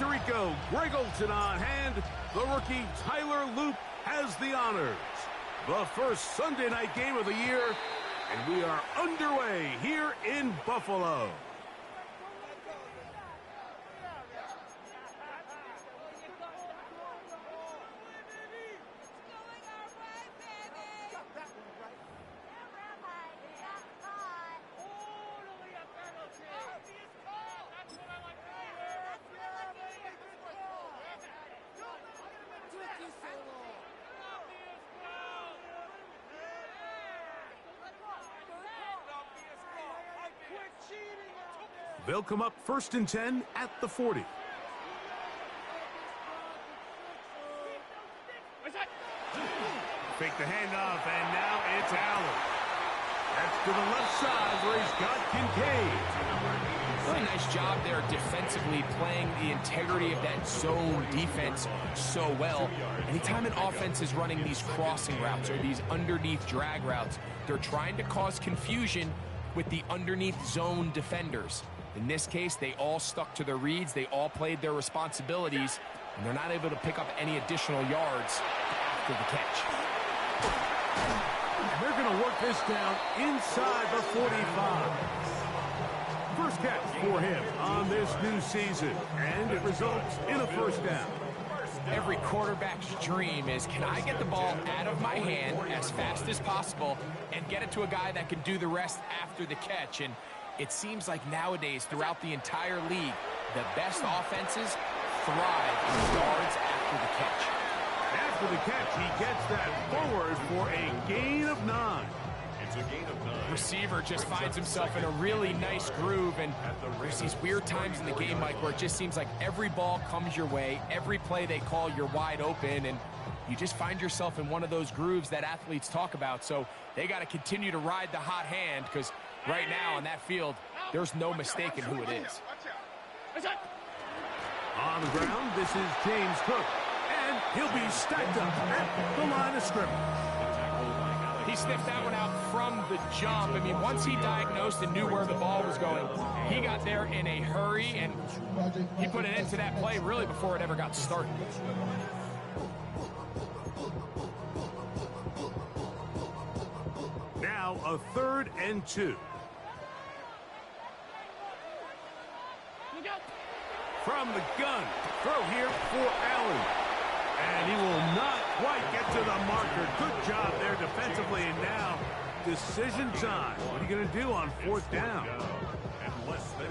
Rico, Greg Olsen on hand. The rookie Tyler Loop has the honors. The first Sunday night game of the year, and we are underway here in Buffalo. They'll come up 1st and 10 at the 40. Fake the handoff, and now it's Allen. That's to the left side where he's got Kincaid. Really nice job there defensively, playing the integrity of that zone defense so well. Anytime an offense is running these crossing routes or these underneath drag routes, they're trying to cause confusion with the underneath zone defenders. In this case, they all stuck to their reads, they all played their responsibilities, and they're not able to pick up any additional yards after the catch. And they're going to work this down inside the 45. First catch for him on this new season, and it results in a first down. Every quarterback's dream is, can I get the ball out of my hand as fast as possible and get it to a guy that can do the rest after the catch? And it seems like nowadays, throughout the entire league, the best offenses thrive in yards after the catch. After the catch, he gets that forward for a gain of 9. It's a gain of 9. Receiver just finds himself in a really nice groove, and there's these weird times in the game, Mike, where it just seems like every ball comes your way, every play they call, you're wide open, and you just find yourself in one of those grooves that athletes talk about. So they got to continue to ride the hot hand, because right now on that field, there's no mistaking who it is. On the ground, this is James Cook, and he'll be stacked up at the line of scrimmage. He sniffed that one out from the jump. I mean, once he diagnosed and knew where the ball was going, he got there in a hurry, and he put an end to that play really before it ever got started. Now a 3rd and 2. From the gun, throw here for Allen. And he will not quite get to the marker. Good job there defensively, and now decision time. What are you going to do on 4th down?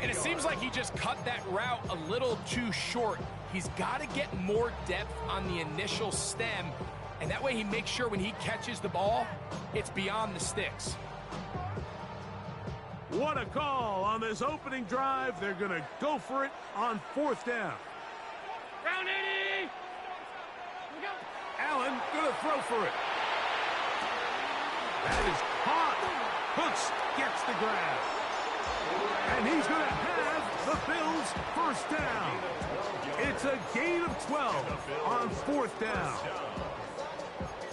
And it seems like he just cut that route a little too short. He's got to get more depth on the initial stem, and that way he makes sure when he catches the ball, it's beyond the sticks. What a call on this opening drive. They're going to go for it on 4th down. Round 80! Allen going to throw for it. That is caught. Hooks gets the grab. And he's going to have the Bills' first down. It's a gain of 12 on 4th down.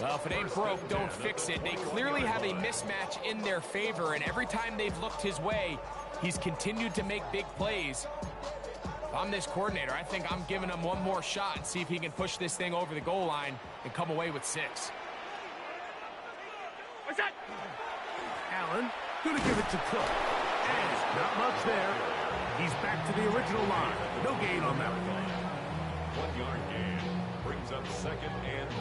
Well, if it ain't broke, don't fix it. They clearly have a mismatch in their favor, and every time they've looked his way, he's continued to make big plays. If I'm this coordinator, I think I'm giving him one more shot and see if he can push this thing over the goal line and come away with 6. What's that? Allen going to give it to Cook. And not much there. He's back to the original line. No gain on that one. 1-yard gain brings up 2nd and 9.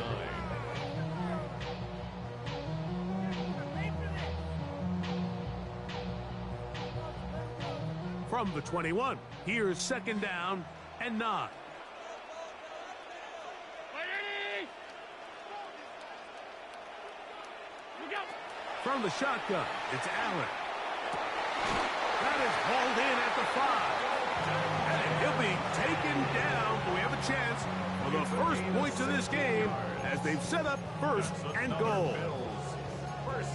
From the 21, here's 2nd down and 9. From the shotgun, it's Allen. That is hauled in at the 5. And he'll be taken down, but we have a chance for the first points of this game as they've set up 1st and goal.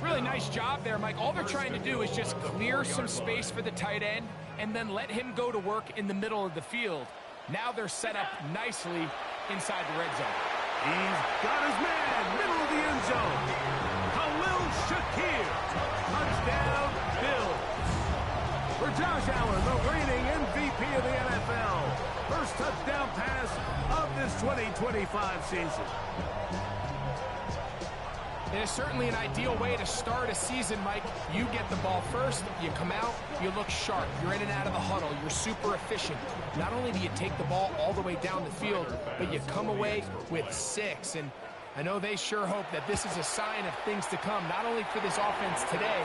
Really nice job there, Mike. All they're trying to do is just clear some space for the tight end and then let him go to work in the middle of the field. Now they're set up nicely inside the red zone. He's got his man, middle of the end zone. Khalil Shakir, touchdown, Bills. for Josh Allen, the reigning MVP of the NFL. First touchdown pass of this 2025 season. It is certainly an ideal way to start a season, Mike. You get the ball first, you come out, you look sharp, you're in and out of the huddle, you're super efficient. Not only do you take the ball all the way down the field, but you come away with 6. And I know they sure hope that this is a sign of things to come, not only for this offense today,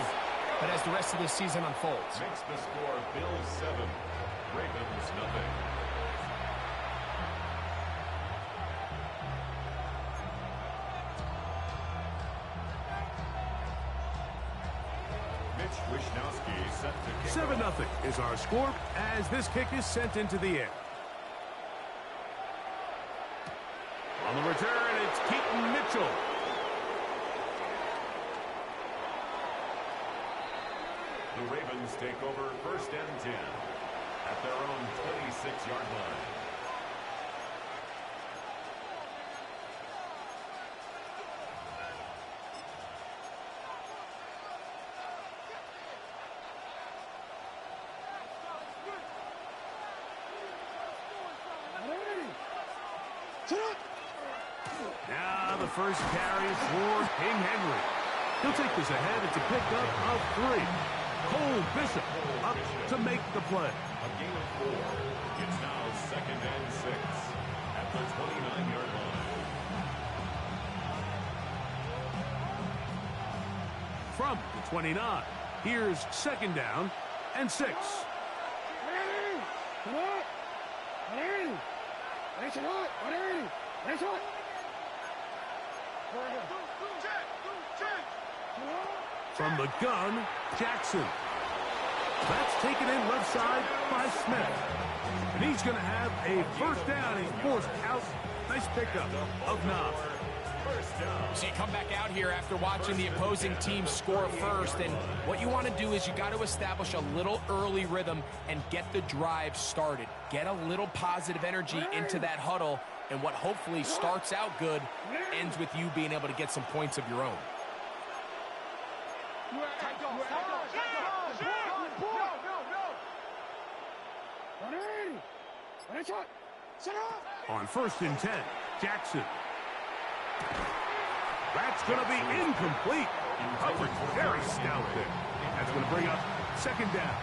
but as the rest of this season unfolds. Makes the score Bills 7, Ravens nothing. Mitch Wishnowsky set to kick 7-0 is our score as this kick is sent into the air. On the return, it's Keaton Mitchell. The Ravens take over 1st and 10 at their own 26-yard line. Now the first carry for King Henry. He'll take this ahead. It's a pickup of 3. Cole Bishop up to make the play. A gain of 4. It's now 2nd and 6 at the 29-yard line. From the 29, here's 2nd down and 6. From the gun, Jackson. That's taken in left side by Smith. And he's going to have a 1st down. He's forced out. Nice pickup of 9. So you come back out here after watching the opposing team score first, and what you want to do is you got to establish a little early rhythm and get the drive started. Get a little positive energy into that huddle, and what hopefully starts out good ends with you being able to get some points of your own. On 1st and 10, Jackson. That's going to be incomplete. Coverage very stout there. That's going to bring up 2nd down.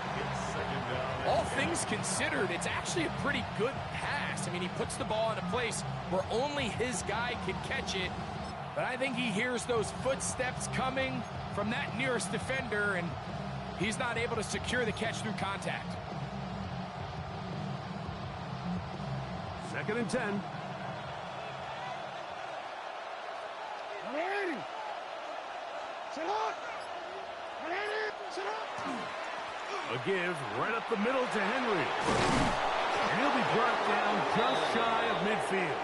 All things considered, it's actually a pretty good pass. I mean, he puts the ball in a place where only his guy can catch it. But I think he hears those footsteps coming from that nearest defender, and he's not able to secure the catch through contact. 2nd and 10. A give right up the middle to Henry. And he'll be brought down just shy of midfield.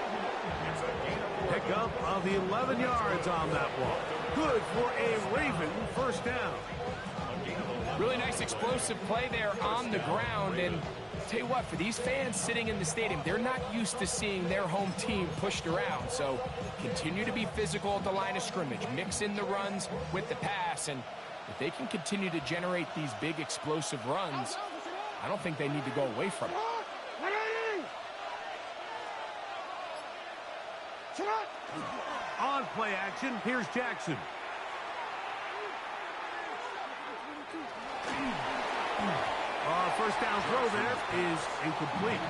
Pickup of 11 yards on that one. Good for a Raven 1st down. Really nice explosive play there on the ground, and tell you what, for these fans sitting in the stadium, they're not used to seeing their home team pushed around. So continue to be physical at the line of scrimmage. Mix in the runs with the pass, and if they can continue to generate these big explosive runs, I don't think they need to go away from it. On play action, here's Jackson. First down throw there is incomplete.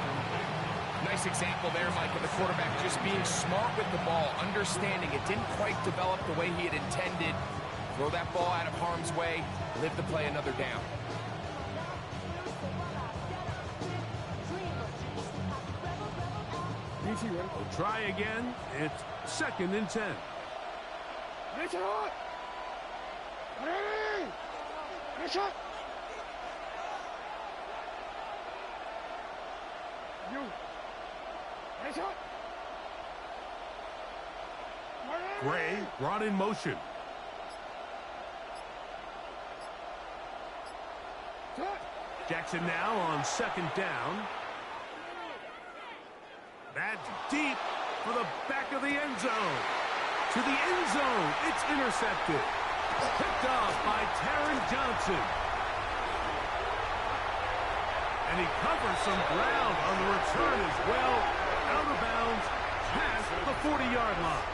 Nice example there, Mike, of the quarterback just being smart with the ball, understanding it didn't quite develop the way he had intended. Throw that ball out of harm's way, live to play another down. We'll try again. It's 2nd and 10. Gray brought in motion. Jackson now on 2nd down. That's deep for the back of the end zone. To the end zone. It's intercepted. Picked off by Taron Johnson. And he covers some ground on the return as well. Out of bounds, past the 40-yard line.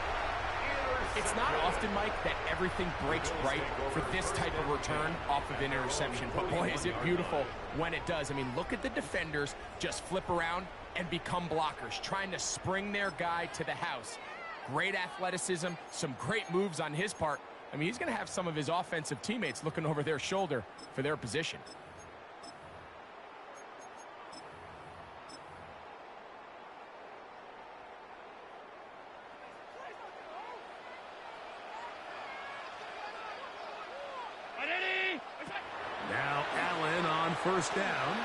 It's not often, Mike, that everything breaks right for this type of return off of an interception. But boy, is it beautiful when it does. I mean, look at the defenders just flip around and become blockers, trying to spring their guy to the house. Great athleticism, some great moves on his part. I mean, he's going to have some of his offensive teammates looking over their shoulder for their position. Now Allen on first down.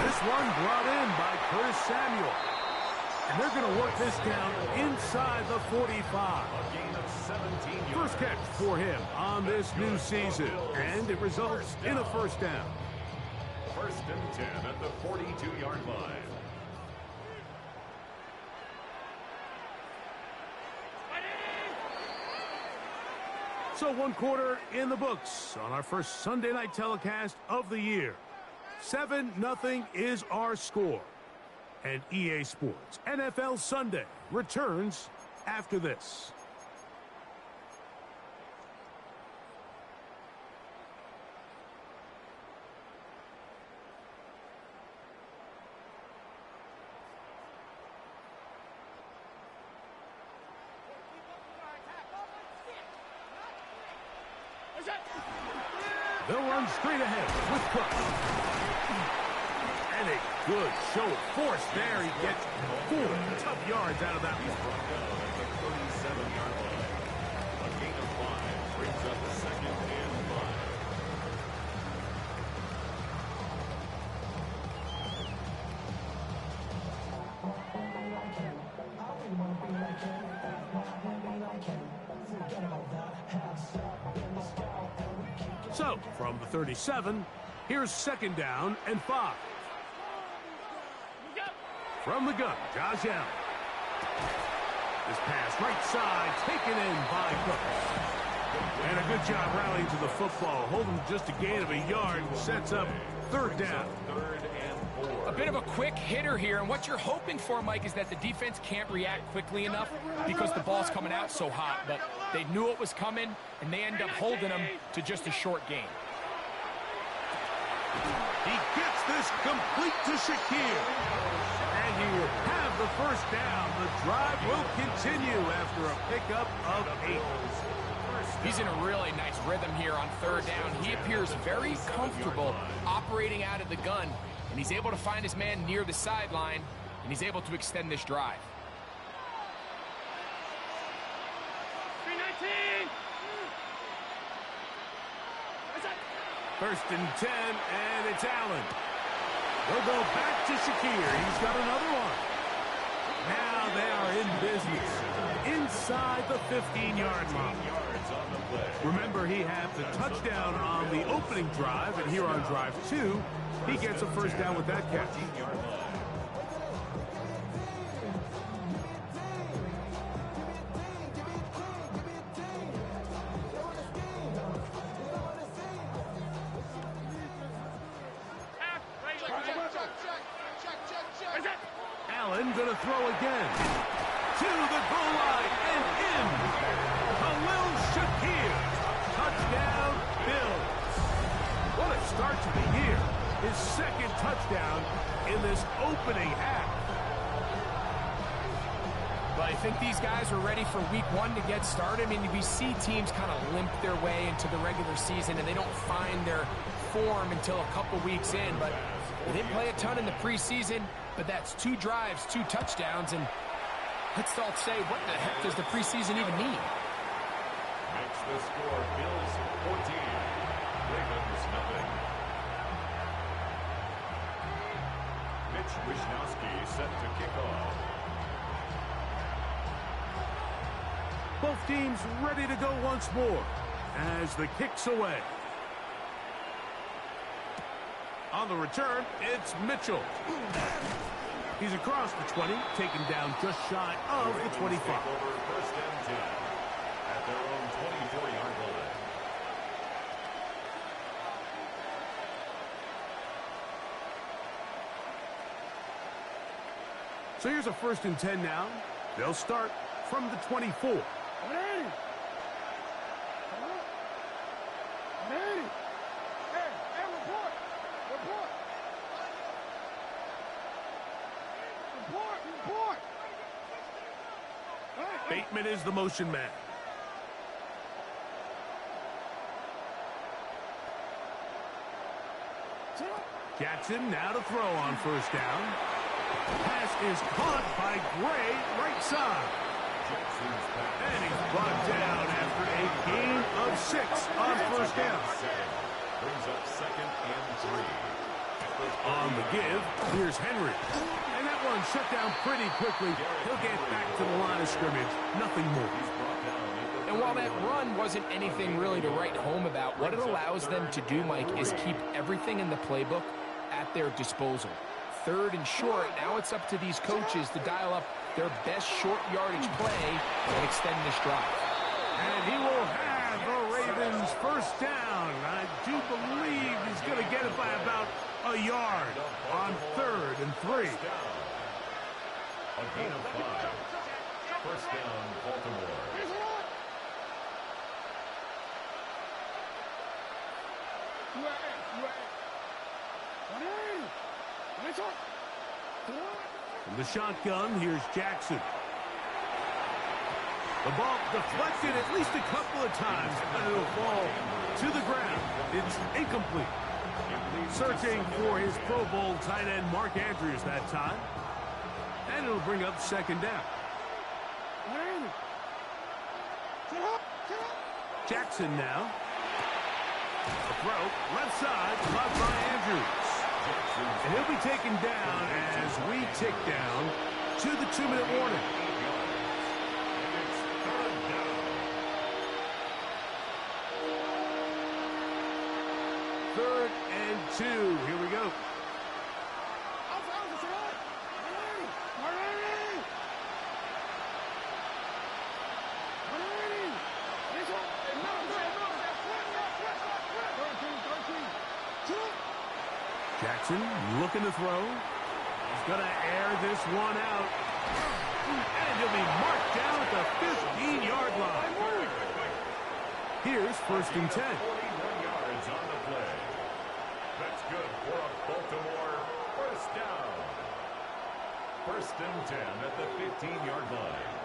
This one brought in by Curtis Samuel. And they're going to work this down inside the 45. First catch for him on this new season. And it results in a first down. First and 10 at the 42-yard line. So one quarter in the books on our first Sunday night telecast of the year. 7-0 is our score. And EA Sports NFL Sunday returns after this. They'll run straight ahead with Cook. And a good show of force there. He gets 4 tough yards out of that one. 37-yard line. A gain of 5 brings up the second and 5. So, from the 37, here's second down and 5. From the gun, Josh Allen. This pass right side, taken in by Cook. And a good job rallying to the football. Holding just a gain of a yard, sets up third down. Third and 4. A bit of a quick hitter here, and what you're hoping for, Mike, is that the defense can't react quickly enough because the ball's coming out so hot. But they knew it was coming, and they end up holding them to just a short gain. He gets this complete to Shakir. And he will have the first down. The drive will continue after a pickup of 8. He's in a really nice rhythm here on third down. He appears very comfortable operating out of the gun, and he's able to find his man near the sideline, and he's able to extend this drive. 319. First and 10, and it's Allen. They'll go back to Shakir. He's got another one. Now they are in business inside the 15-yard line. Remember, he had the touchdown on the opening drive, and here on drive 2, he gets a first down with that catch. Allen gonna throw again. To the goal line and in. Khalil Shakir. Touchdown, Bills. What a start to the year. His second touchdown in this opening half. But I think these guys are ready for week 1 to get started. I mean, we see teams kind of limp their way into the regular season, and they don't find their form until a couple weeks in. But they didn't play a ton in the preseason, but that's 2 drives, 2 touchdowns, and let's all say, what the heck does the preseason even mean? Makes the score Bills 14, Ravens nothing. Mitch Wishnowsky set to kick off. Both teams ready to go once more as the kick's away. On the return, it's Mitchell. He's across the 20, taken down just shy of the 25. First and 10 at their own 24-yard line. So here's a 1st and 10 now. They'll start from the 24. Bateman is the motion man. Jackson now to throw on 1st down. Pass is caught by Gray, right side. And he's brought down after a gain of 6 on 1st down. Brings up 2nd and 3. On the give, here's Henry. And that one shut down pretty quickly. He'll get back to the line of scrimmage. Nothing more. And while that run wasn't anything really to write home about, what it allows them to do, Mike, is keep everything in the playbook at their disposal. 3rd and short, now it's up to these coaches to dial up their best short yardage play and extend this drive. And he will have the Ravens 1st down. I do believe he's going to get it by about a yard on 3rd and 3. A gain of 5. 1st down, Baltimore. From the shotgun, here's Jackson. The ball deflected at least a couple of times, and it'll fall to the ground. It's incomplete. Searching for his Pro Bowl tight end Mark Andrews that time. And it'll bring up 2nd down. Jackson now. A throw, left side, caught by Andrews. And he'll be taken down as we tick down to the 2-minute warning. Third and 2. Here we go. Jackson looking to throw. He's going to air this one out. And he'll be marked down at the 15-yard line. Here's 1st and 10. 41 yards on the play. That's good for a Baltimore 1st down. 1st and 10 at the 15-yard line.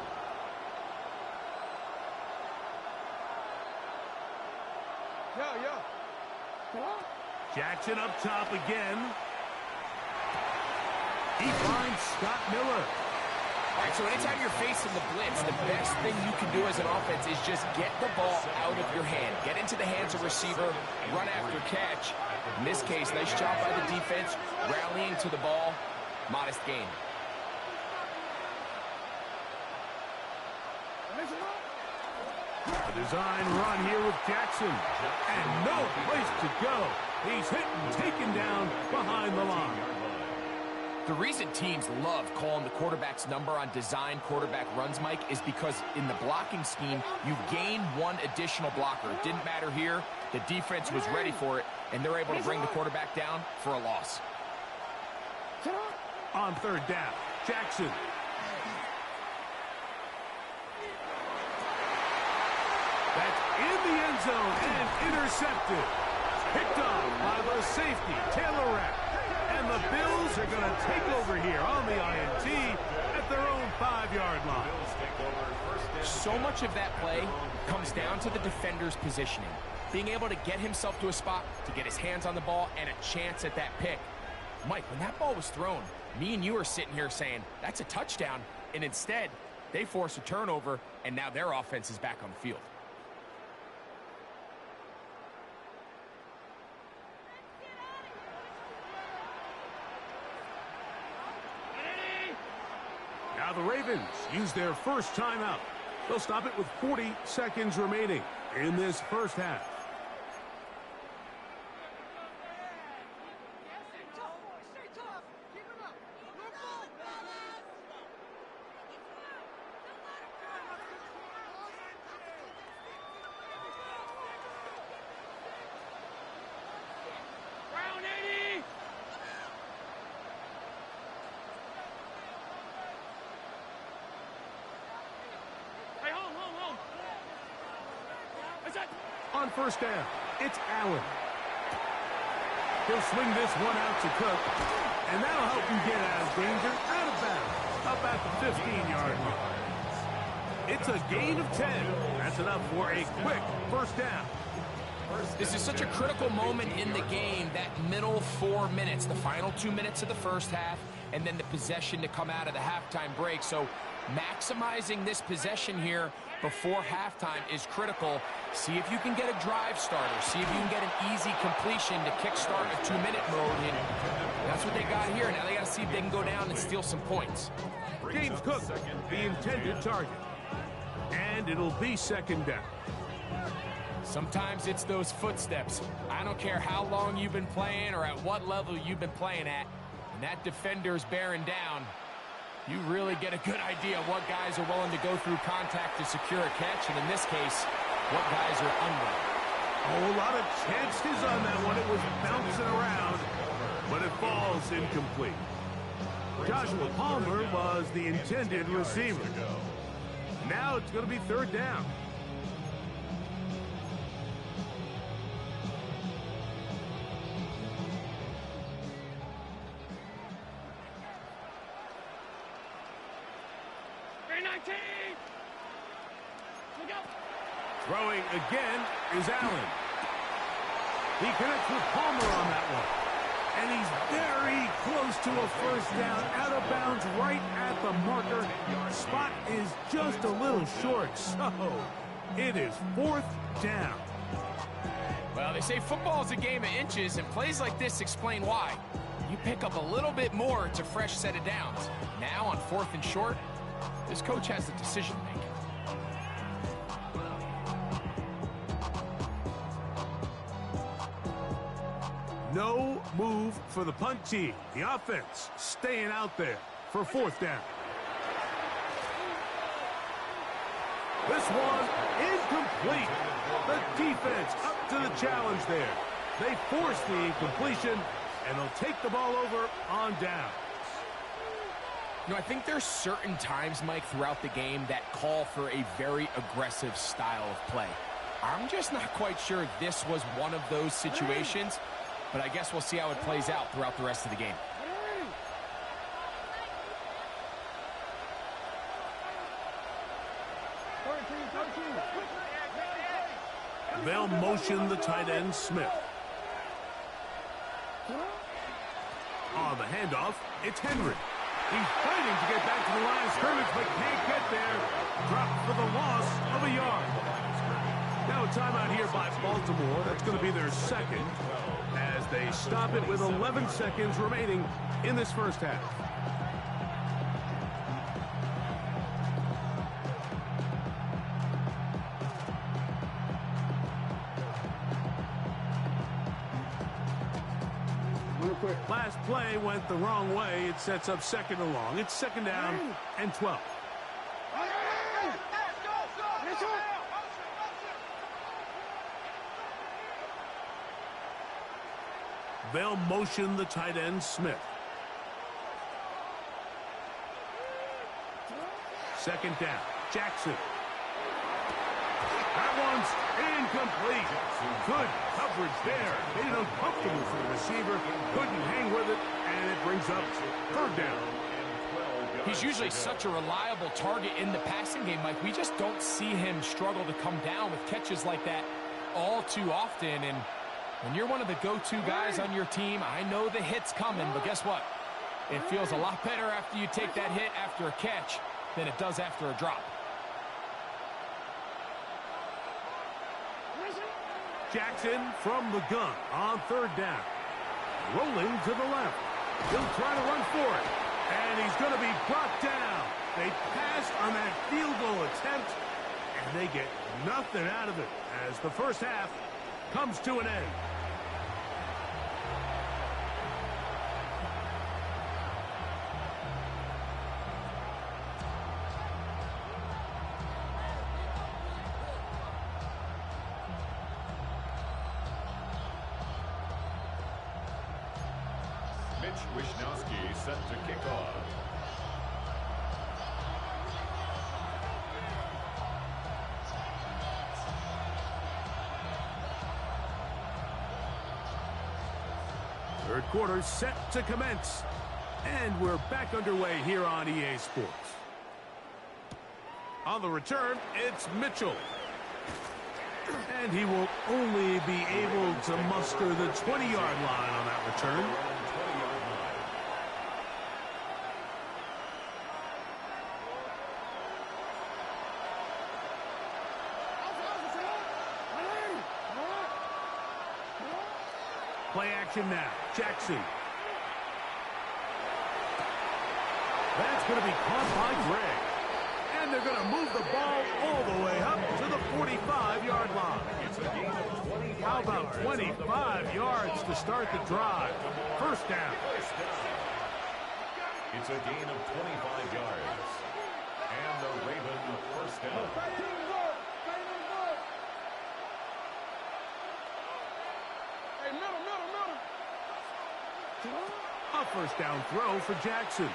Jackson up top again. He finds Scott Miller. All right, so anytime you're facing the blitz, the best thing you can do as an offense is just get the ball out of your hand. Get into the hands of receiver, run after catch. In this case, nice job by the defense, rallying to the ball. Modest gain. A design run here with Jackson. And no place to go. He's hit and taken down behind the line. The reason teams love calling the quarterback's number on design quarterback runs, Mike, is because in the blocking scheme, you gain one additional blocker. It didn't matter here. The defense was ready for it, and they're able to bring the quarterback down for a loss. On 3rd down, Jackson. That's in the end zone and intercepted. Picked off by the safety, Taylor Rapp. And the Bills are going to take over here on the INT at their own 5-yard line. So much of that play comes down to the defender's positioning. Being able to get himself to a spot, to get his hands on the ball, and a chance at that pick. Mike, when that ball was thrown, me and you are sitting here saying, that's a touchdown. And instead, they force a turnover, and now their offense is back on the field. Now the Ravens use their first timeout. They'll stop it with 40 seconds remaining in this first half. on first down. It's Allen. He'll swing this one out to Cook, and that'll help him get out of danger, out of bounds, up at the 15-yard line. It's a gain of 10. That's enough for a quick first down. This is such a critical moment in the game, that middle 4 minutes, the final 2 minutes of the first half, and then the possession to come out of the halftime break. So maximizing this possession here before halftime is critical. See if you can get a drive starter. See if you can get an easy completion to kickstart a 2-minute mode. And that's what they got here. Now they got to see if they can go down and steal some points. James Cook, the intended target. And it'll be second down. Sometimes it's those footsteps. I don't care how long you've been playing or at what level you've been playing at. And that defender's bearing down. You really get a good idea of what guys are willing to go through contact to secure a catch. And in this case, what guys are unwilling. Oh, a lot of chances on that one. It was bouncing around, but it falls incomplete. Joshua Palmer was the intended receiver. Now it's going to be third down. Throwing again is Allen. He connects with Palmer on that one. And he's very close to a first down, out of bounds right at the marker. Spot is just a little short, so it is fourth down. Well, they say football is a game of inches, and plays like this explain why. You pick up a little bit more, it's a fresh set of downs. Now on fourth and short, this coach has the decision making. No move for the punt team. The offense staying out there for fourth down. This one incomplete. The defense up to the challenge there. They force the incompletion, and they'll take the ball over on down. You know, I think there's certain times, Mike, throughout the game that call for a very aggressive style of play. I'm just not quite sure this was one of those situations. But I guess we'll see how it plays out throughout the rest of the game. They'll motion the tight end, Smith. On the handoff, it's Henry. He's fighting to get back to the line of scrimmage, but can't get there. Dropped for the loss of a yard. Now a timeout here by Baltimore. That's going to be their second, as they stop it with 11 seconds remaining in this first half. Last play went the wrong way. It sets up second and long. It's second down and 12. They'll motion the tight end, Smith. Second down, Jackson. That one's incomplete. Good coverage there. Made it uncomfortable for the receiver. Couldn't hang with it, and it brings up third down. He's usually such a reliable target in the passing game, Mike. We just don't see him struggle to come down with catches like that all too often. And when you're one of the go-to guys on your team, I know the hit's coming, but guess what? It feels a lot better after you take that hit after a catch than it does after a drop. Jackson from the gun on third down. Rolling to the left. He'll try to run for it. And he's going to be brought down. They passed on that field goal attempt, and they get nothing out of it as the first half comes to an end. Mitch Wishnowsky set to kick off. Third quarter set to commence. And we're back underway here on EA Sports. On the return, it's Mitchell. And he will only be able to muster the 20-yard line on that return. Play action now. Jackson. That's going to be caught by Gray. And they're going to move the ball all the way up to the 45-yard line. How about 25 yards to start the drive? First down. It's a gain of 25 yards. And the Ravens first down. A first down throw for Jackson.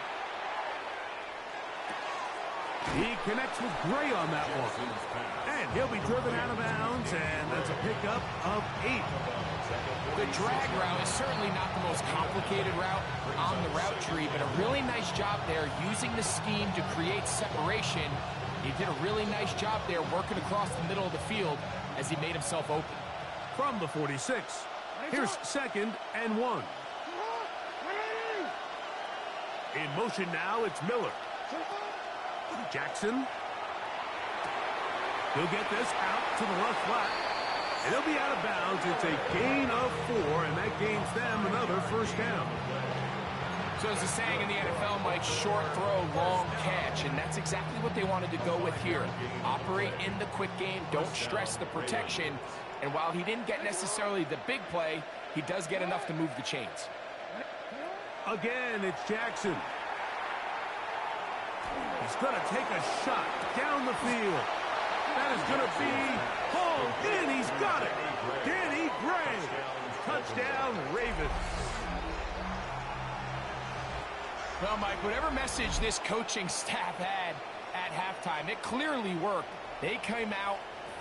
He connects with Gray on that one. And he'll be driven out of bounds, and that's a pickup of 8. The drag route is certainly not the most complicated route on the route tree, but a really nice job there using the scheme to create separation. He did a really nice job there working across the middle of the field as he made himself open. From the 46, here's 2nd and 1. In motion now, it's Miller. Jackson. He'll get this out to the left flat. And he'll be out of bounds. It's a gain of 4, and that gains them another first down. So as the saying in the NFL, Mike, short throw, long catch, and that's exactly what they wanted to go with here. Operate in the quick game, don't stress the protection, and while he didn't get necessarily the big play, he does get enough to move the chains. Again, it's Jackson. He's going to take a shot down the field. That is going to be hauled in. He's got it. Danny Gray. Touchdown, Ravens. Well, Mike, whatever message this coaching staff had at halftime, it clearly worked. They came out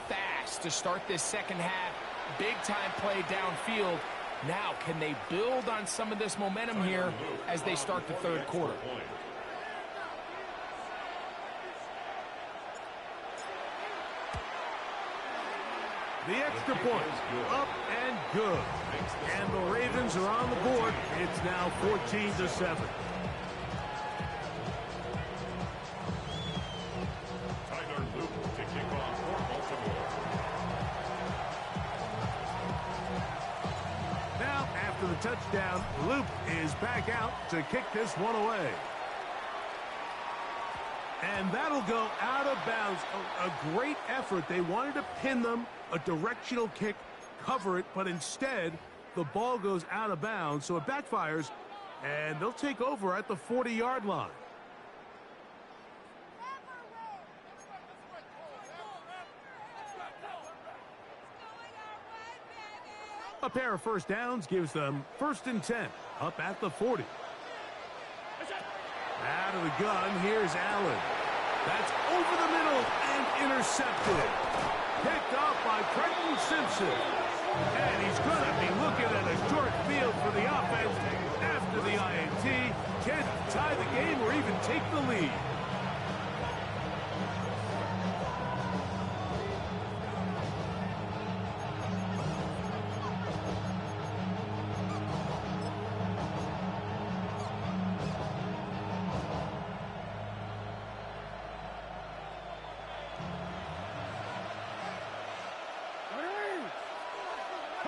fast to start this second half. Big-time play downfield. Now, can they build on some of this momentum here as they start the third quarter? The extra point, up and good. And the Ravens are on the board. It's now 14-7. Tyler Luke to kick off for Baltimore. Now, after the touchdown, Luke is back out to kick this one away. And that'll go out of bounds. A great effort. They wanted to pin them, a directional kick, cover it, but instead, the ball goes out of bounds, so it backfires, and they'll take over at the 40-yard line. A pair of first downs gives them 1st and 10, up at the 40. Out of the gun, here's Allen. That's over the middle and intercepted. Picked off by Trenton Simpson. And he's going to be looking at a short field for the offense after the INT. Can't tie the game or even take the lead.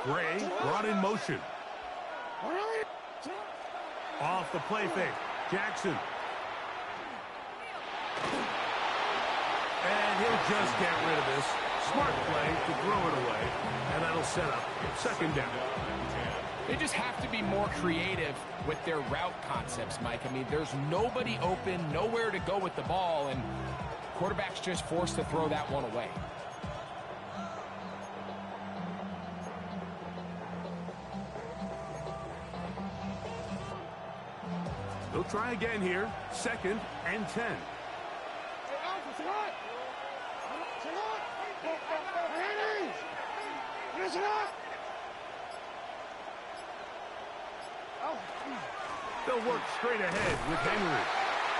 Gray brought in motion. Off the play fake. Jackson. And he'll just get rid of this. Smart play to throw it away. And that'll set up 2nd down. They just have to be more creative with their route concepts, Mike. I mean, there's nobody open, nowhere to go with the ball, and quarterback's just forced to throw that one away. They'll try again here. 2nd and 10. They'll work straight ahead with Henry.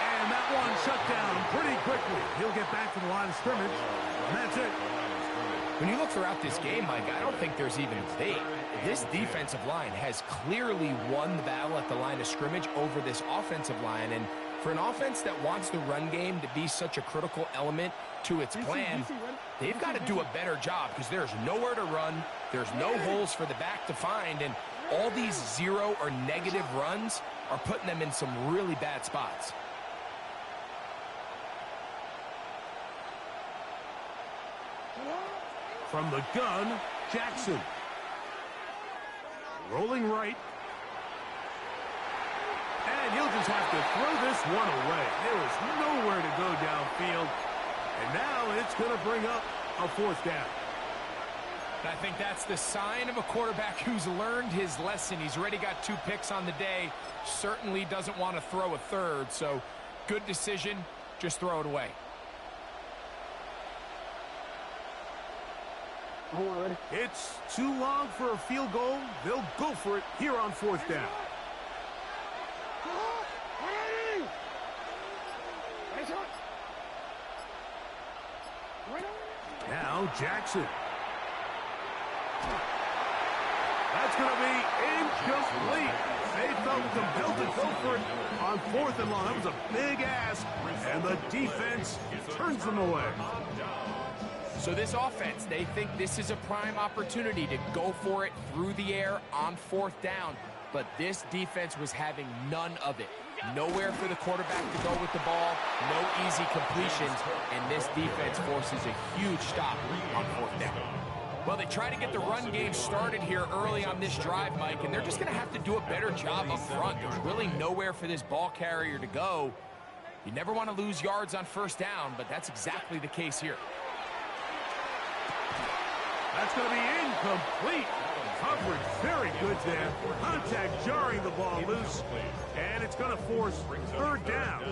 And that one shut down pretty quickly. He'll get back to the line of scrimmage, and that's it. When you look throughout this game, Mike, I don't think there's even a debate. This defensive line has clearly won the battle at the line of scrimmage over this offensive line. And for an offense that wants the run game to be such a critical element to its plan, they've got to do a better job because there's nowhere to run. There's no holes for the back to find. And all these zero or negative runs are putting them in some really bad spots. From the gun, Jackson. Rolling right. And he'll just have to throw this one away. There is nowhere to go downfield. And now it's going to bring up a fourth down. I think that's the sign of a quarterback who's learned his lesson. He's already got 2 picks on the day. Certainly doesn't want to throw a third. So good decision. Just throw it away. It's too long for a field goal. They'll go for it here on fourth down. Now Jackson. That's going to be incomplete. They felt compelled to go for it on fourth and long. That was a big ask, and the defense turns them away. So this offense, they think this is a prime opportunity to go for it through the air on fourth down. But this defense was having none of it. Nowhere for the quarterback to go with the ball. No easy completions. And this defense forces a huge stop on fourth down. Well, they try to get the run game started here early on this drive, Mike, and they're just going to have to do a better job up front. There's really nowhere for this ball carrier to go. You never want to lose yards on first down, but that's exactly the case here. That's going to be incomplete. Coverage very good there. Contact jarring the ball loose. And it's going to force third down.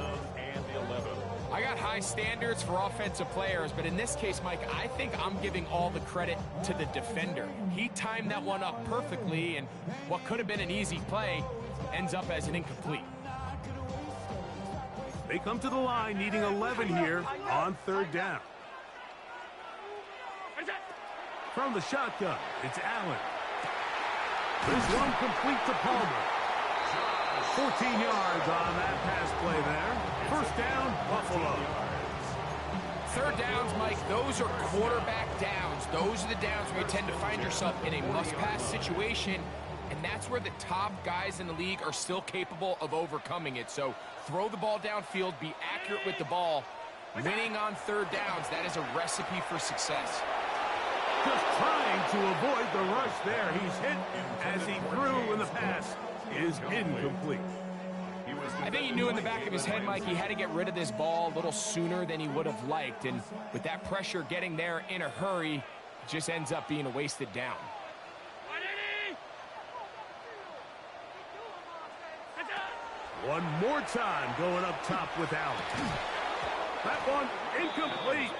I got high standards for offensive players, but in this case, Mike, I think I'm giving all the credit to the defender. He timed that one up perfectly, and what could have been an easy play ends up as an incomplete. They come to the line needing 11 here on third down. From the shotgun, it's Allen. This one complete to Palmer. 14 yards on that pass play there. First down, Buffalo. Third downs, Mike, those are quarterback downs. Those are the downs where you tend to find yourself in a must-pass situation, and that's where the top guys in the league are still capable of overcoming it. So throw the ball downfield, be accurate with the ball. Winning on third downs, that is a recipe for success. Just trying to avoid the rush there. He's hit as he threw, and the pass is incomplete. I think he knew in the back of his head, Mike, he had to get rid of this ball a little sooner than he would have liked. And with that pressure getting there in a hurry, it just ends up being a wasted down. One more time going up top with Allen. That one incomplete.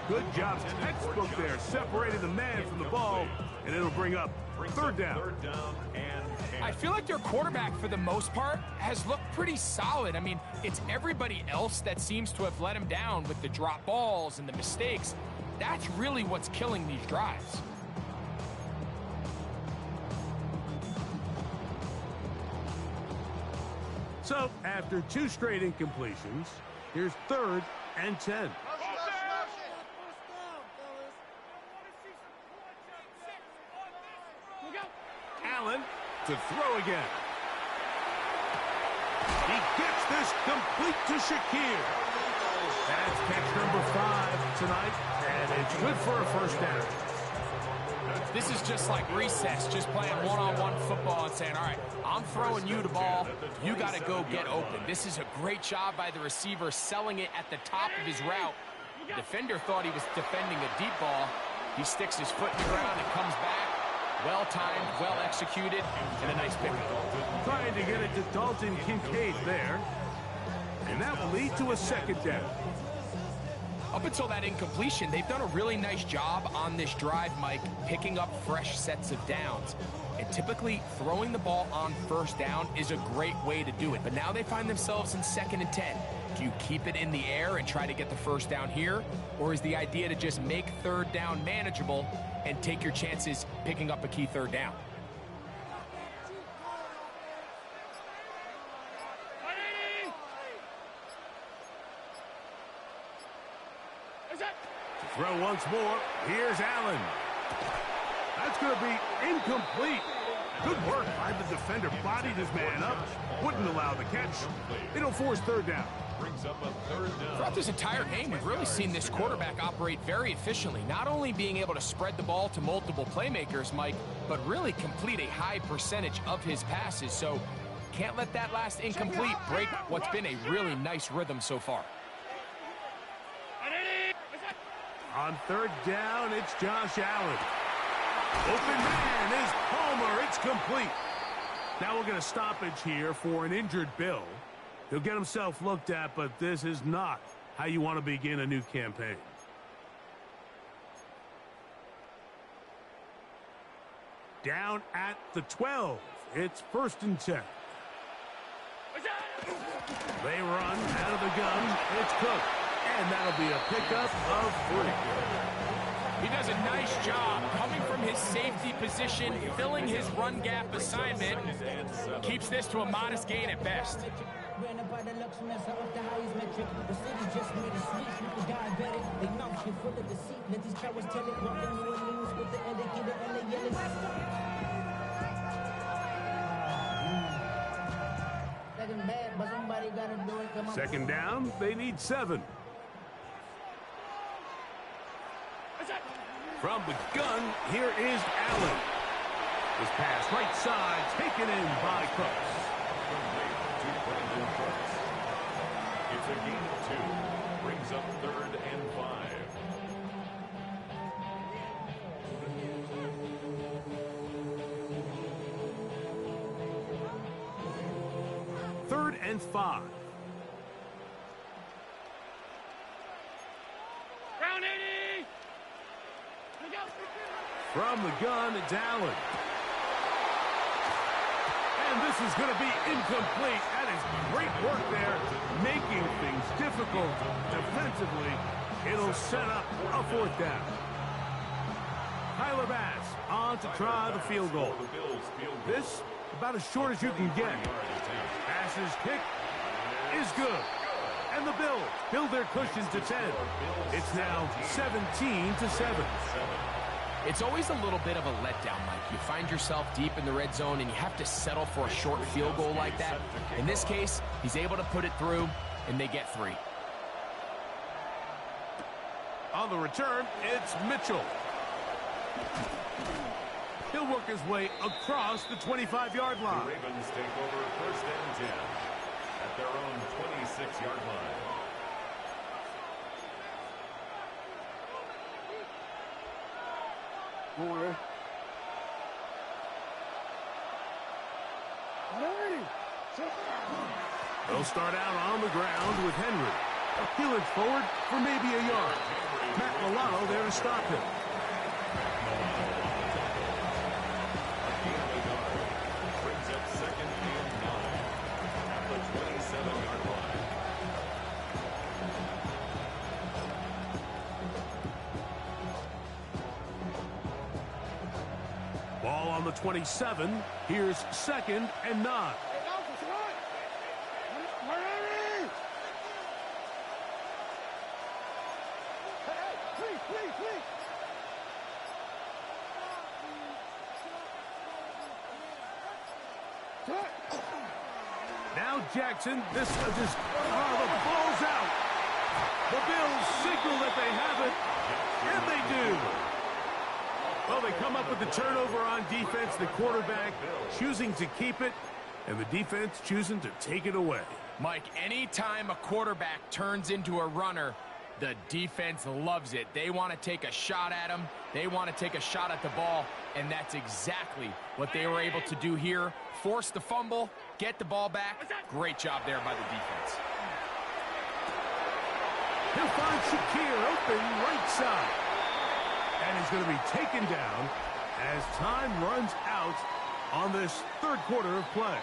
Good job, textbook there, separating the man from the ball, and it'll bring up third down. I feel like their quarterback, for the most part, has looked pretty solid. I mean, it's everybody else that seems to have let him down with the drop balls and the mistakes. That's really what's killing these drives. So, after 2 straight incompletions, here's 3rd and 10. Allen to throw again. He gets this complete to Shakir. That's catch number 5 tonight, and it's good for a first down. This is just like recess, just playing one-on-one football and saying, all right, I'm throwing you the ball, you got to go get open. This is a great job by the receiver selling it at the top of his route. The defender thought he was defending a deep ball. He sticks his foot in the ground and comes back. Well-timed, well-executed, and a nice pickup. Trying to get it to Dalton Kincaid there. And that will lead to a second down. Up until that incompletion, they've done a really nice job on this drive, Mike, picking up fresh sets of downs. And typically, throwing the ball on first down is a great way to do it. But now they find themselves in 2nd and 10. Do you keep it in the air and try to get the first down here? Or is the idea to just make 3rd down manageable and take your chances picking up a key 3rd down? Throw once more. Here's Allen. That's going to be incomplete. Good work by the defender. Bodied his man up. Wouldn't allow the catch. It'll force 3rd down. Brings up a 3rd down. Throughout this entire game, we've really seen this quarterback operate very efficiently, not only being able to spread the ball to multiple playmakers, Mike, but really complete a high percentage of his passes. So can't let that last incomplete break what's been a really nice rhythm so far. On 3rd down, it's Josh Allen. Open man is Palmer. It's complete. Now we're going to stoppage here for an injured Bill. He'll get himself looked at, but this is not how you want to begin a new campaign. Down at the 12. It's 1st and 10. They run out of the gun. It's Cook. And that'll be a pickup of 3. He does a nice job coming from his safety position, filling his run gap assignment. Keeps this to a modest gain at best. Second down, they need 7. From the gun, here is Allen. This pass right side, taken in by Crooks. It's a gain of 2. Brings up 3rd and 5. 3rd and 5. Round 80! From the gun, it's Allen. And this is going to be incomplete. That is great work there, making things difficult defensively. It'll set up a 4th down. Tyler Bass on to try the field goal. This about as short as you can get. Bass's kick is good. And the Bills build their cushion to 10. It's now 17-7. It's always a little bit of a letdown, Mike. You find yourself deep in the red zone and you have to settle for a short field goal like that. In this case, he's able to put it through, and they get 3. On the return, it's Mitchell. He'll work his way across the 25-yard line. The Ravens take over 1st and 10 at their own 26-yard line. They'll start out on the ground with Henry. He'll inch forward for maybe a yard. Matt Milano there to stop him. Brings up 2nd and 9 at the 27-yard line. Ball on the 27. Here's 2nd and 9. Now Jackson, this just, the ball's out. The Bills signal that they have it, and they do. Well, they come up with the turnover on defense, the quarterback choosing to keep it, and the defense choosing to take it away. Mike, anytime a quarterback turns into a runner, the defense loves it. They want to take a shot at him. They want to take a shot at the ball, and that's exactly what they were able to do here. Force the fumble, get the ball back. Great job there by the defense. He'll find Shakir open right side. And he's going to be taken down as time runs out on this third quarter of play.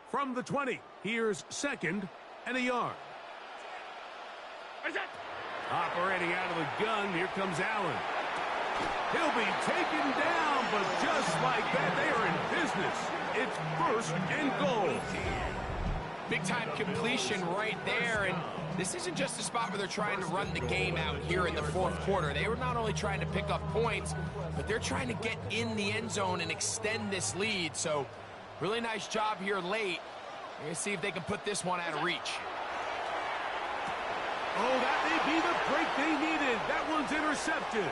From the 20, here's second and a yard. Operating out of the gun, here comes Allen. He'll be taken down, but just like that, they are in business. It's first and goal. Big-time completion right there, and this isn't just a spot where they're trying to run the game out here in the fourth quarter. They were not only trying to pick up points, but they're trying to get in the end zone and extend this lead, so really nice job here late. We're going to see if they can put this one out of reach. Oh, that may be the break they needed. That one's intercepted.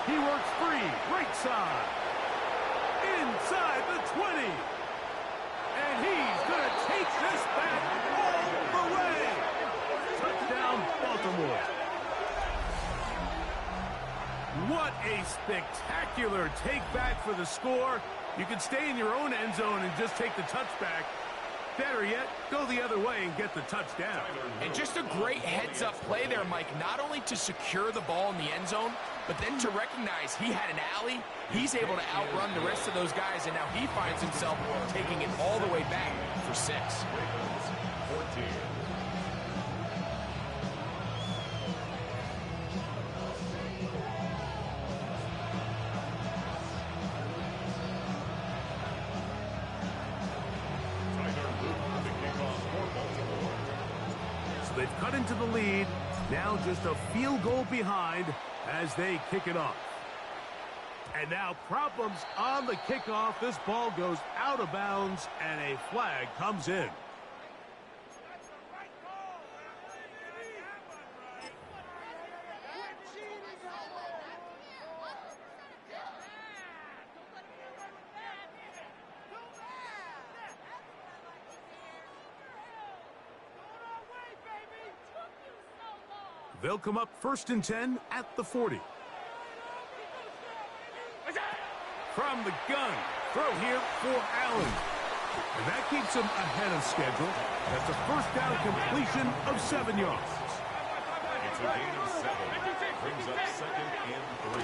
He works free, right side. Inside the 20. And he's going to take this back all the way. Touchdown, Baltimore. What a spectacular take back for the score. You can stay in your own end zone and just take the touchback. Better yet, go the other way and get the touchdown. And just a great heads-up play there, Mike, not only to secure the ball in the end zone, but then to recognize he had an alley. He's able to outrun the rest of those guys, and now he finds himself taking it all the way back for 6. 14. They've cut into the lead, now just a field goal behind as they kick it off. And now problems on the kickoff. This ball goes out of bounds and a flag comes in. They'll come up 1st and 10 at the 40. From the gun, throw here for Allen. And that keeps him ahead of schedule. That's a first down completion of 7 yards. It's a gain of 7. Brings up 2nd and 3.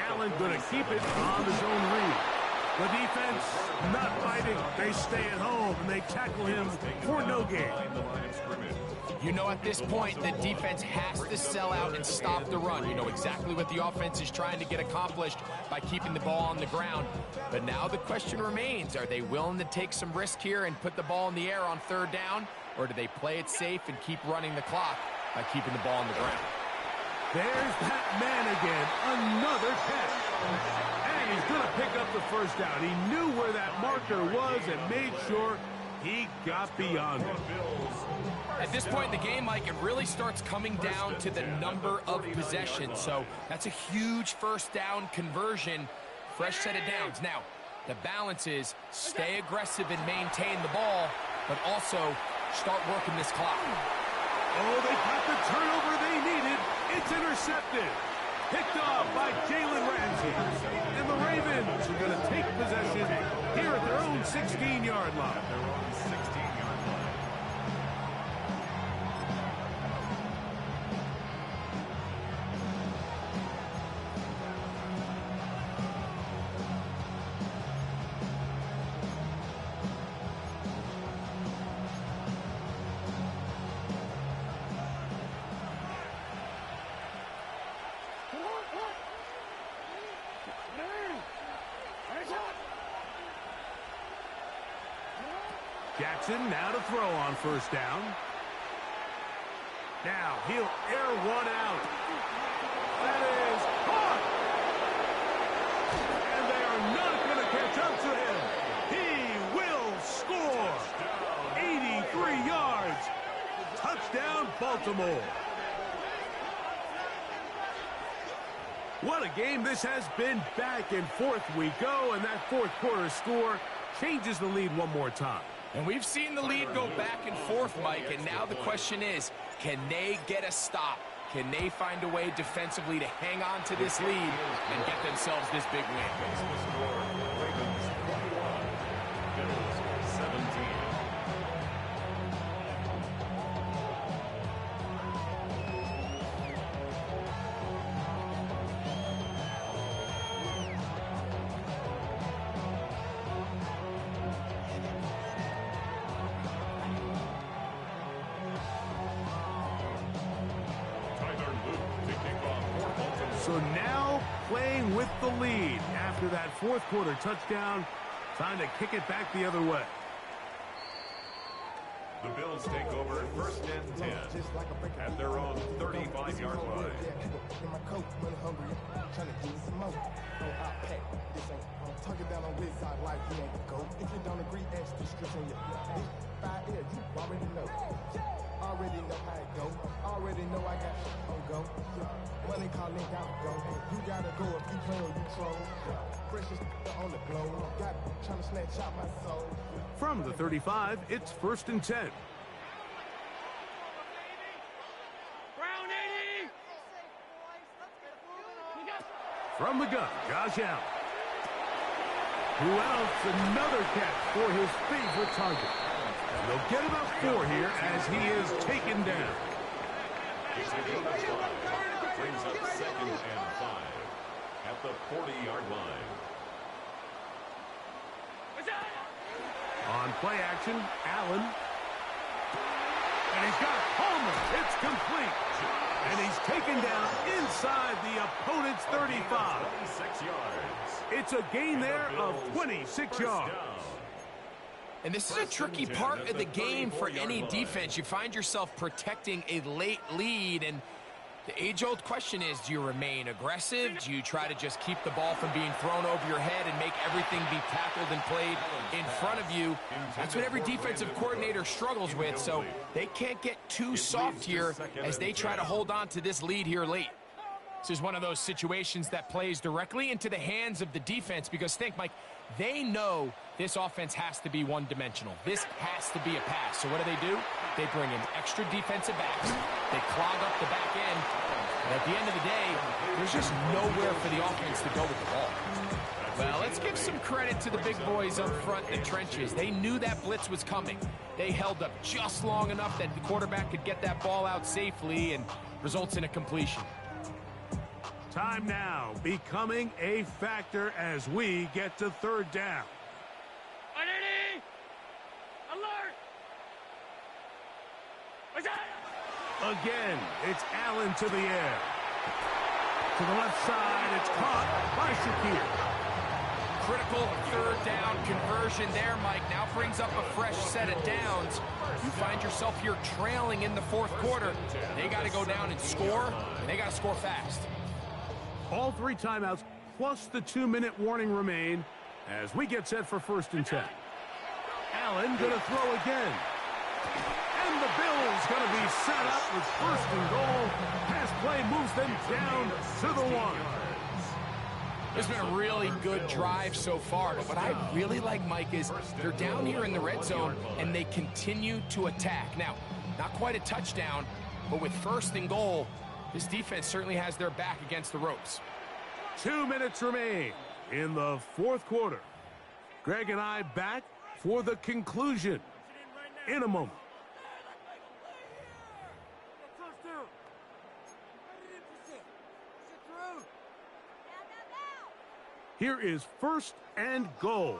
Allen going to keep it on the zone read. The defense not fighting. They stay at home and they tackle him for no gain. You know at this point the defense has to sell out and stop the run. You know exactly what the offense is trying to get accomplished by keeping the ball on the ground. But now the question remains, are they willing to take some risk here and put the ball in the air on 3rd down? Or do they play it safe and keep running the clock by keeping the ball on the ground? There's that man again, another catch. And he's going to pick up the first down. He knew where that marker was and made sure he got beyond it. At this point in the game, Mike, it really starts coming down to the number of possessions. So that's a huge first down conversion, fresh set of downs. Now, the balance is stay aggressive and maintain the ball, but also start working this clock. Oh, they got the turnover they needed. It's intercepted. Picked off by Jalen Ramsey. And the Ravens are going to take possession here at their own 16-yard line. Jackson now to throw on first down. Now he'll air one out. That is caught. And they are not going to catch up to him. He will score. 83 yards. Touchdown, Baltimore. What a game this has been. Back and forth we go, and that fourth quarter score changes the lead one more time. And we've seen the lead go back and forth, Mike, and now the question is, can they get a stop? Can they find a way defensively to hang on to this lead and get themselves this big win? So now playing with the lead after that fourth quarter touchdown, trying to kick it back the other way. The Bills take over first and 10 at their own 35-yard line. Tuck it down on his side like he ain't the GOAT. If you don't agree, ask the strips on your big 5 ear. You already know. Already know how it go. Already know I got shit on go. Money calling, gotta go. You gotta go if you play or you troll. Precious on the globe. Got trying to snatch out my soul. From the 35, it's first and 10. Brown 80. From the gun, Josh Allen. Who else? Another catch for his favorite target. And they'll get about 4 here as he is taken down. Brings up second and 5 at the 40-yard line. On play action, Allen. And he's got Palmer. It's complete. And he's taken down inside the opponent's 35. 26 yards. It's a gain there of 26 yards. And this is a tricky part of the game for any defense. You find yourself protecting a late lead, and the age-old question is, do you remain aggressive? Do you try to just keep the ball from being thrown over your head and make everything be tackled and played in front of you? That's what every defensive coordinator struggles with, so they can't get too soft here as they try to hold on to this lead here late. This is one of those situations that plays directly into the hands of the defense because think, Mike, they know this offense has to be one-dimensional. This has to be a pass. So what do? They bring in extra defensive backs. They clog up the back end. And at the end of the day, there's just nowhere for the offense to go with the ball. Well, let's give some credit to the big boys up front in the trenches. They knew that blitz was coming. They held up just long enough that the quarterback could get that ball out safely and results in a completion. Time now becoming a factor as we get to third down. Identity! Alert! Again, it's Allen to the air. To the left side, it's caught by Shakir. Critical third down conversion there, Mike. Now brings up a fresh set of downs. You find yourself here trailing in the fourth quarter. They got to go down and score, and they got to score fast. All 3 timeouts plus the 2-minute warning remain as we get set for first and 10. Allen going to throw again. And the Bills going to be set up with first and goal. Pass play moves them down to the 1. It's been a really good drive so far, but what I really like, Mike, is they're down here in the red zone, and they continue to attack. Now, not quite a touchdown, but with first and goal, this defense certainly has their back against the ropes. 2 minutes remain in the fourth quarter. Greg and I back for the conclusion in a moment. Here is first and goal.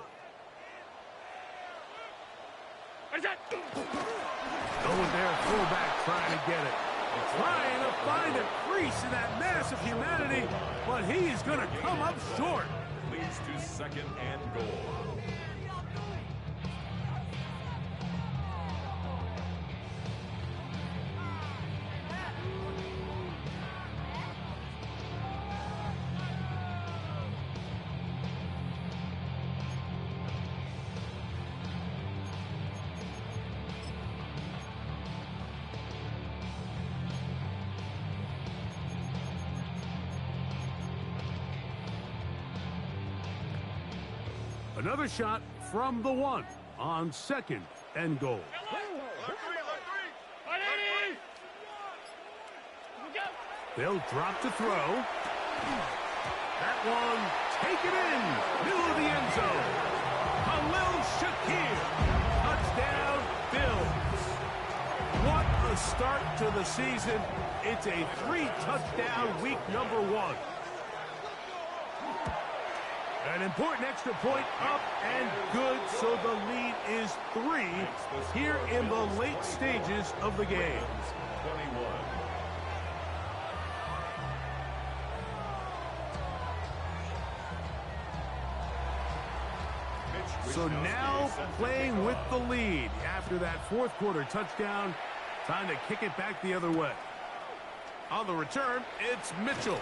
What is that? Going there, fullback trying to get it. Trying to find a crease in that mass of humanity, but he's going to come up short. Leads to second and goal. Another shot from the 1 on 2nd and goal. They'll drop to throw. That one taken in, middle of the end zone. Khalil Shakir, touchdown Bills. What a start to the season. It's a 3-touchdown week number 1. An important extra point up and good, so the lead is 3 here in the late stages of the game. 21. So now playing with the lead after that 4th quarter touchdown. Time to kick it back the other way. On the return, it's Mitchell.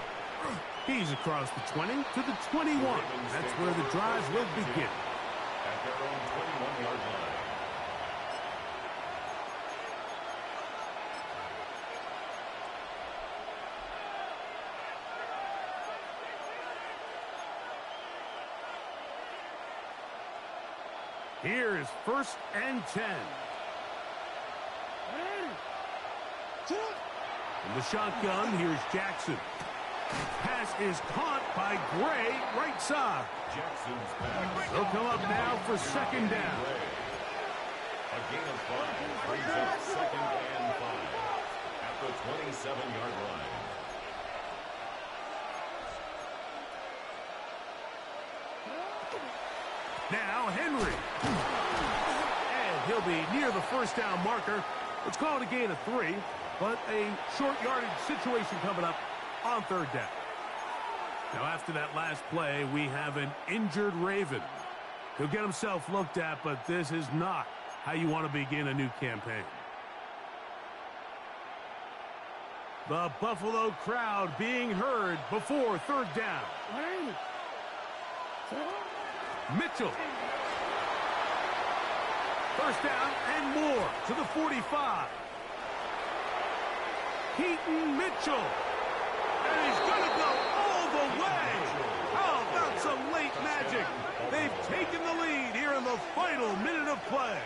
He's across the 20 to the 21. That's where the drive will begin. At their own 21-yard line. Here is 1st and 10. In the shotgun, here's Jackson. Pass is caught by Gray, right side. Jackson's pass. They'll come up now for 2nd down. A gain of 5 brings up 2nd and 5 at the 27-yard line. Now Henry. And he'll be near the 1st down marker. It's called a gain of 3, but a short yardage situation coming up on 3rd down. Now after that last play, we have an injured Raven. He'll get himself looked at, but this is not how you want to begin a new campaign. The Buffalo crowd being heard before 3rd down. Mitchell. 1st down and more to the 45. Keaton Mitchell. And he's going to go all the way. How about some late magic? They've taken the lead here in the final minute of play.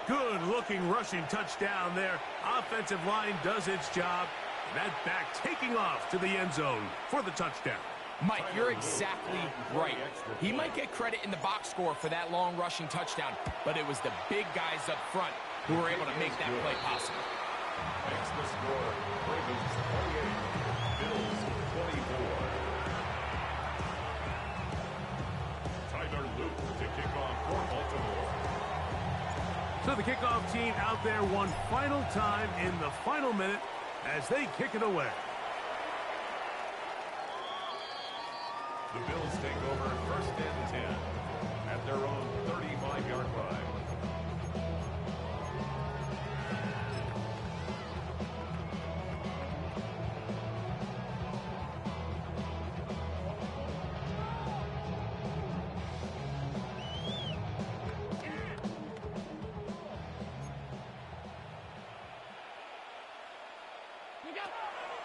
Good-looking rushing touchdown there. Offensive line does its job. That back taking off to the end zone for the touchdown. Mike, you're exactly right. He might get credit in the box score for that long rushing touchdown, but it was the big guys up front who were able to make that play possible. Makes the score. Ravens 28, Bills 24. Tyler Luke to kick off for Baltimore. So the kickoff team out there one final time in the final minute as they kick it away. The Bills take over 1st and 10 at their own 35-yard line.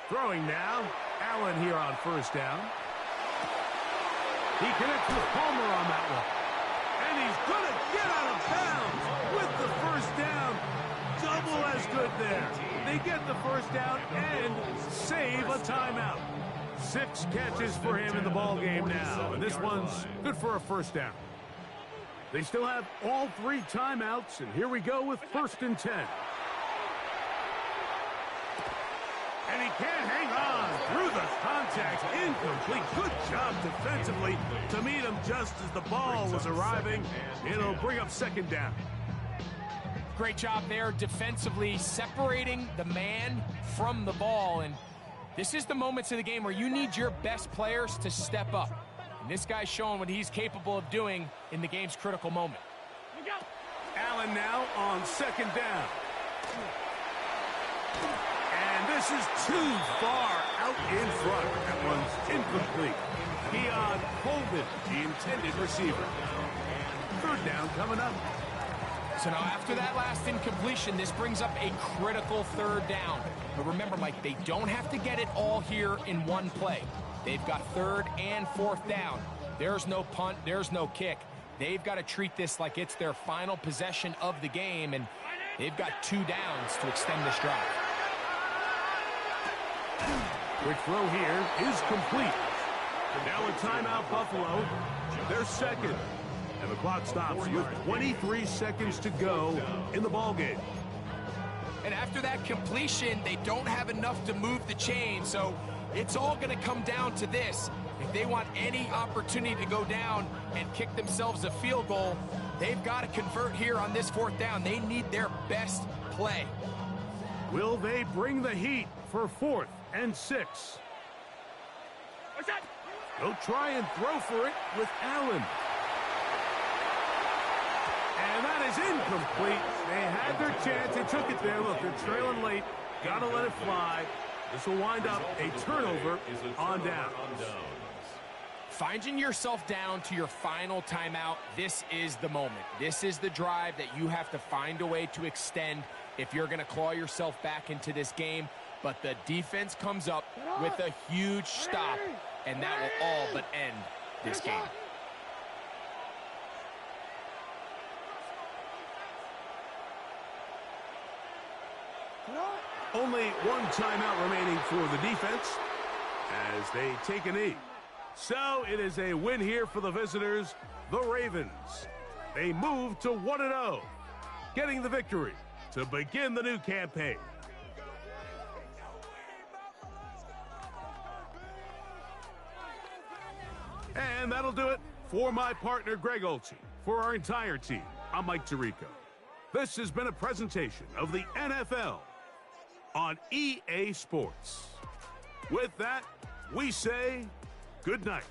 Throwing now, Allen here on 1st down. He connects with Palmer on that one. And he's going to get out of bounds with the 1st down. Double as good there. They get the 1st down and save a timeout. 6 catches for him in the ball game now. And this one's good for a 1st down. They still have all 3 timeouts. And here we go with 1st and 10. And he can't hang on through the contact. Incomplete. Good job defensively to meet him just as the ball was arriving. It'll bring up 2nd down. Great job there defensively, separating the man from the ball. And this is the moments of the game where you need your best players to step up. And this guy's showing what he's capable of doing in the game's critical moment. Allen now on 2nd down. And this is too far out in front. That one's incomplete. Keon Coleman, the intended receiver. 3rd down coming up. So now after that last incompletion, this brings up a critical 3rd down. But remember, Mike, they don't have to get it all here in one play. They've got 3rd and 4th down. There's no punt, there's no kick. They've got to treat this like it's their final possession of the game, and they've got 2 downs to extend this drive. Quick throw here is complete. Now a timeout, Buffalo. They're second. And the clock stops with 23 seconds to go in the ballgame. And after that completion, they don't have enough to move the chain, so it's all going to come down to this. If they want any opportunity to go down and kick themselves a field goal, they've got to convert here on this 4th down. They need their best play. Will they bring the heat for 4th and 6? What's that? They'll try and throw for it with Allen. And that is incomplete. They had their chance. They took it there. Look, they're trailing late. Got to let it fly. This will wind up a turnover on downs. Finding yourself down to your final timeout, this is the moment. This is the drive that you have to find a way to extend if you're going to claw yourself back into this game. But the defense comes up with a huge stop, and that will all but end this game. Only one timeout remaining for the defense as they take a knee. So it is a win here for the visitors, the Ravens. They move to 1-0, getting the victory to begin the new campaign. And that'll do it for my partner, Greg Olsen. For our entire team, I'm Mike Tirico. This has been a presentation of the NFL on EA Sports. With that, we say good night.